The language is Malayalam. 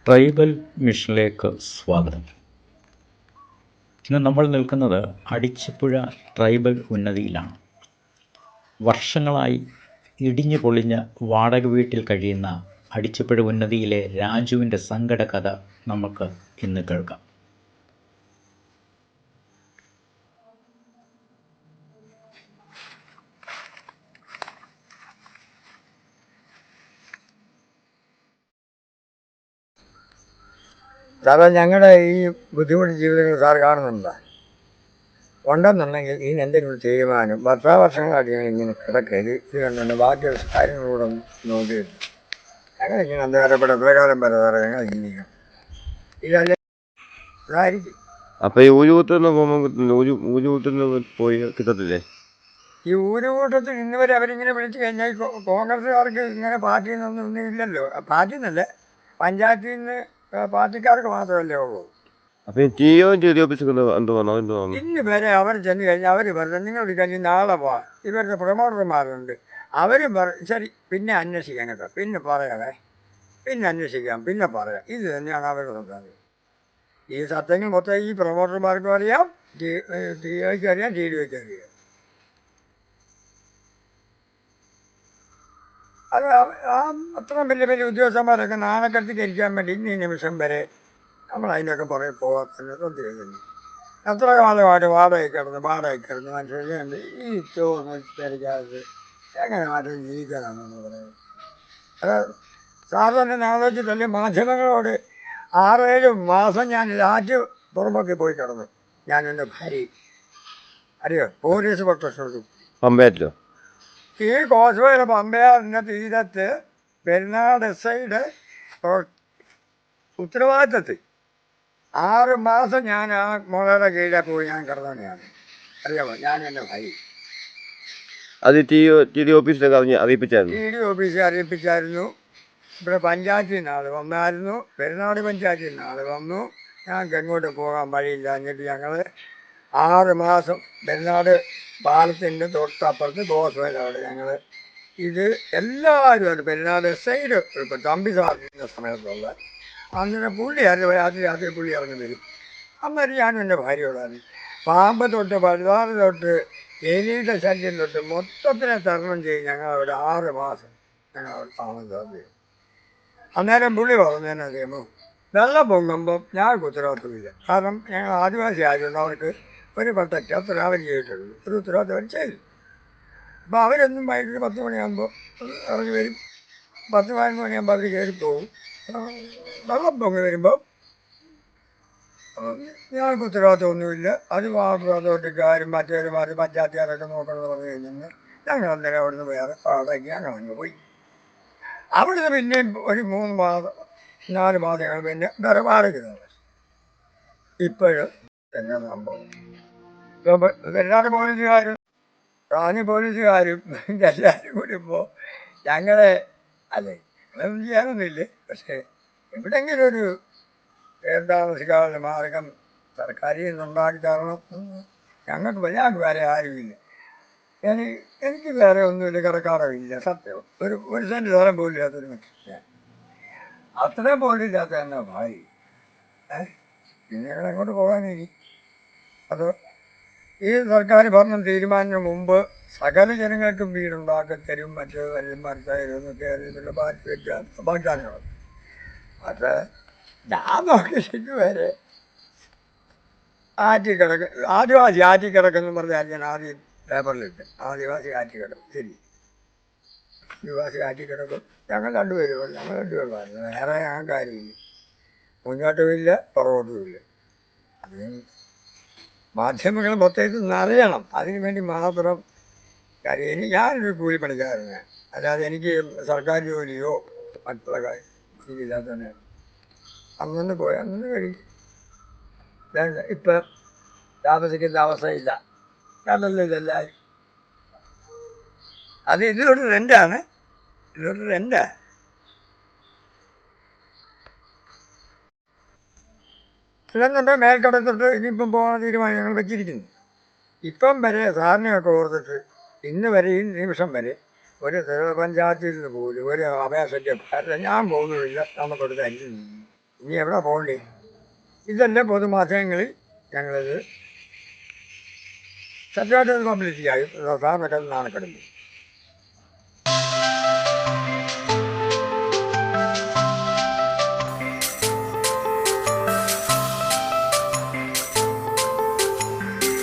ട്രൈബൽ മിഷനിലേക്ക് സ്വാഗതം. ഇന്ന് നമ്മൾ നിൽക്കുന്നത് അടിച്ചിപ്പുഴ ട്രൈബൽ ഉന്നതിയിലാണ്. വർഷങ്ങളായി ഇടിഞ്ഞു പൊളിഞ്ഞ വാടക വീട്ടിൽ കഴിയുന്ന അടിച്ചിപ്പുഴ ഉന്നതിയിലെ രാജുവിൻ്റെ സങ്കട കഥ നമുക്ക് ഇന്ന് കേൾക്കാം. സാറേ, ഞങ്ങളുടെ ഈ ബുദ്ധിമുട്ട് ജീവിതങ്ങൾ സാർ കാണുന്നുണ്ടോ? ഉണ്ടെന്നുണ്ടെങ്കിൽ ഇതിന് എന്തെങ്കിലും ചെയ്യുവാനും വർഷങ്ങളായിട്ട് ഇങ്ങനെ കിടക്കരുത്. ഇത് കണ്ടുകൊണ്ട് ബാക്കിയുള്ള കാര്യങ്ങളൂടെ നോക്കിയിട്ട് ഞങ്ങൾ ഇങ്ങനെ അന്ധകാരപ്പെട്ട വരെ സാറേ ഞങ്ങൾ ജീവിക്കണം. ഇതല്ലേ ഇതായിരിക്കും. അപ്പൊ ഈ ഊരുകൂട്ടുന്ന പോകുമ്പോൾ പോയി കിട്ടത്തില്ലേ? ഈ ഊരുകൂട്ടത്തിൽ ഇന്ന് വരെ അവരിങ്ങനെ വിളിച്ചു കഴിഞ്ഞാൽ കോൺഗ്രസ്സുകാർക്ക് ഇങ്ങനെ പാർട്ടിയിൽ നിന്നൊന്നും ഇല്ലല്ലോ. പാർട്ടിയിൽ നിന്നല്ലേ, പഞ്ചായത്തിൽ നിന്ന് പാർട്ടിക്കാർക്ക് മാത്രമല്ലേ ഉള്ളൂ. അപ്പൊ ടി ഓഫീസ് ഇന്ന് വരെ അവർ ചെന്ന് കഴിഞ്ഞാൽ അവർ പറഞ്ഞു നിങ്ങൾ കഴിഞ്ഞ് നാളെ പോവാം. ഇവരുടെ പ്രൊമോട്ടർമാരുണ്ട്, അവരും ശരി പിന്നെ അന്വേഷിക്കാം കേട്ടോ, പിന്നെ പറയാവേ, പിന്നെ അന്വേഷിക്കാം, പിന്നെ പറയാം. ഇത് തന്നെയാണ് അവരുടെ സംസാരം. ഈ സത്യങ്ങൾ മൊത്തം ഈ പ്രൊമോട്ടർമാർക്കും അറിയാം, ടി ഒയ്ക്കും അറിയാം, ടി ഡി ഒയ്ക്കും അറിയാം. അത് അത്രയും വലിയ വലിയ ഉദ്യോഗസ്ഥന്മാരൊക്കെ നാണക്കെടുത്ത് ഇരിക്കാൻ വേണ്ടി ഇന്ന് ഈ നിമിഷം വരെ നമ്മൾ അതിൻ്റെയൊക്കെ പുറകെ പോകാത്തത് ഒത്തിരി. എത്ര കാലമായിട്ട് വാടകയ്ക്ക് കിടന്ന് മനുഷ്യരുണ്ട് ഈ ചോറ് പരിക്കാതെ എങ്ങനെ മാറ്റം ജീവിക്കാനാണെന്ന് പറയുന്നത്. അത് സാർ തന്നെ ആലോചിച്ചിട്ടല്ലേ മാധ്യമങ്ങളോട് 6-7 മാസം ഞാൻ രാജ്യ പുറമ്പൊക്കെ പോയി കിടന്നു. ഞാൻ എൻ്റെ ഭാര്യ അറിയോ, പോലീസ് പ്രൊട്ടക്ഷൻ പമ്പയാറ്റിലോ? ഈ കോസ്വേയുടെ പമ്പയാറിൻ്റെ തീരത്ത് പെരുന്നാട് SIയുടെ ഉത്തരവാദിത്തത്തിൽ 6 മാസം ഞാൻ ആ മുളയുടെ കീഴെ പോയി ഞാൻ കിടന്നവനെയാണ്. അറിയാമോ, ഞാൻ എൻ്റെ ഭാര്യ. അത് ടി ഡി ഓഫീസിലൊക്കെ അറിയിപ്പിച്ചായിരുന്നു. ടി ഡി ഓഫീസിൽ അറിയിപ്പിച്ചായിരുന്നു. ഇവിടെ പഞ്ചായത്തിൽ നിന്ന് ആൾ വന്നായിരുന്നു, പെരുന്നാട് പഞ്ചായത്തിൽ നിന്ന് ആൾ വന്നു. ഞങ്ങൾക്ക് എങ്ങോട്ട് പോകാൻ വഴിയില്ല. എന്നിട്ട് ഞങ്ങൾ 6 മാസം പെരുന്നാട് പാലത്തിൻ്റെ തൊട്ടപ്പുറത്ത് ഗോസ്വേലവിടെ ഞങ്ങൾ ഇത് എല്ലാവരും പെരുന്നാട് SIയുടെ ഇപ്പോൾ തമ്പി സാറിൻ്റെ സമയത്തുള്ള അന്നേരം പുള്ളി രാത്രി പുള്ളി ഇറങ്ങി വരും. അന്നേരം ഞാനും എൻ്റെ ഭാര്യയോടാണ്. പാമ്പ് തൊട്ട് പഴുതാറ് തൊട്ട് എലിയുടെ ശല്യം തൊട്ട് മൊത്തത്തിനെ തരണം ചെയ്യും ഞങ്ങൾ അവിടെ 6 മാസം ഞങ്ങൾ അവിടെ താമസം. അന്നേരം പുള്ളി പറഞ്ഞതിനെ അറിയുമ്പോൾ വെള്ളം പൊങ്ങുമ്പം ഞങ്ങൾക്ക് ഉത്തരവാദിത്വമില്ല. കാരണം ഞങ്ങൾ ആദിവാസി ആയതുകൊണ്ട് അവർക്ക് ഒരു പ്രൊട്ടക്റ്റ് അത്ര അവർ ചെയ്തിട്ടുള്ളൂ, ഒരു ഉത്തരവാദിത്വം അവർ ചെയ്തു. അപ്പോൾ അവരെന്നും വൈകിട്ട് 10 മണിയാകുമ്പോൾ ഇറങ്ങി വരും. 10-11 മണിയാകുമ്പോൾ അവർ കയറി പോകും. വെള്ളം പൊങ്ങി വരുമ്പോൾ ഞങ്ങൾക്ക് ഉത്തരവാദിത്വമൊന്നുമില്ല. അത് അതോട്ടിക്കാരും മറ്റേമാർ പഞ്ചായത്തുകാരൊക്കെ നോക്കണമെന്ന് പറഞ്ഞു കഴിഞ്ഞാൽ ഞങ്ങൾ അന്നേരം അവിടുന്ന് വേറെ പാടേക്ക് ഞങ്ങൾ അങ്ങ് പോയി. അവിടുന്ന് പിന്നെയും ഒരു 3 മാസം 4 മാസങ്ങൾ പിന്നെ വേറെ വാടക. ഇപ്പോഴും തന്നെ സംഭവം എല്ലാവരും പോലീസുകാരും റാണി പോലീസുകാരും എല്ലാവരും കൂടി ഇപ്പോൾ ഞങ്ങളെ അല്ലേ ഒന്നും ചെയ്യാനൊന്നുമില്ലേ. പക്ഷേ എവിടെയെങ്കിലും ഒരു താമസിക്കാനുള്ള മാർഗം സർക്കാരിൽ നിന്നുണ്ടാക്കി തരണം. ഞങ്ങൾക്ക് വേറെ ആരുമില്ല. എനിക്ക് വേറെ ഒന്നുമില്ല, കിടക്കാറില്ല. സത്യം ഒരു സെൻറ്റ് സ്ഥലം പോലും ഇല്ലാത്തൊരു മനുഷ്യൻ. അത്രയും പോലും ഇല്ലാത്ത തന്നെ ഭാര്യ. പിന്നെ ഞങ്ങൾ എങ്ങോട്ട് പോകാനിരി? അത് ഈ സർക്കാർ ഭരണം തീരുമാനത്തിന് മുമ്പ് സകല ജനങ്ങൾക്കും വീടുണ്ടാക്കി തരും, മറ്റേത് മരത്തായിരുന്നൊക്കെ അതിനുള്ള വാഗ്ദാനങ്ങൾ. പക്ഷേ ഞാൻ നോക്കിയിട്ട് വരെ ആദിവാസി ആറ്റിക്കിടക്കെന്ന് പറഞ്ഞാൽ ഞാൻ ആദ്യം പേപ്പറിലിട്ട് ആദിവാസി ആറ്റിക്കിടക്കും. ശരി, ആദിവാസി ആറ്റിക്കിടക്കും. ഞങ്ങൾ രണ്ടുപേരും പറഞ്ഞു, വേറെ ഞങ്ങൾക്ക് കാര്യമില്ല, മുന്നോട്ടുമില്ല പുറകോട്ടുമില്ല. അതിന് മാധ്യമങ്ങൾ മൊത്തത്തിൽ നിറയണം, അതിനു വേണ്ടി മാത്രം കാര്യം. ഞാനൊരു കൂലിപ്പണിക്കാരനാണ്, അല്ലാതെ എനിക്ക് സർക്കാർ ജോലിയോ മറ്റുള്ള കാര്യം എനിക്കില്ലാത്തതന്നെ. അന്നു പോയി അന്നു കഴിയും. ഇപ്പം താമസിക്കുന്ന അവസ്ഥയില്ല. കണ്ടല്ലോ ഇതെല്ലാവരും. അത് ഇതൊരു റെൻ്റാണ്, ഇതൊരു റെൻ്റാണ്. ഇല്ലെന്നുണ്ട് മേൽക്കടത്തിട്ട് ഇനിയിപ്പം പോകാൻ തീരുമാനം ഞങ്ങൾ വെച്ചിരിക്കുന്നു. ഇപ്പം വരെ സാറിനെയൊക്കെ ഓർത്തിട്ട് ഇന്ന് വരെ ഈ നിമിഷം വരെ ഒരു പഞ്ചായത്തിൽ നിന്ന് പോലും ഒരു അപേക്ഷയ്ക്ക് ഞാൻ പോകുന്നുമില്ല, നമുക്കൊരു തരുന്നു. ഇനി എവിടെ പോകണ്ടേ? ഇതന്നെ പൊതുമാധ്യമങ്ങളിൽ ഞങ്ങളിത് സെറ്റായിട്ട് പബ്ലിസിറ്റി ആയി സാറിനൊക്കെ നാണക്കെടുന്നു.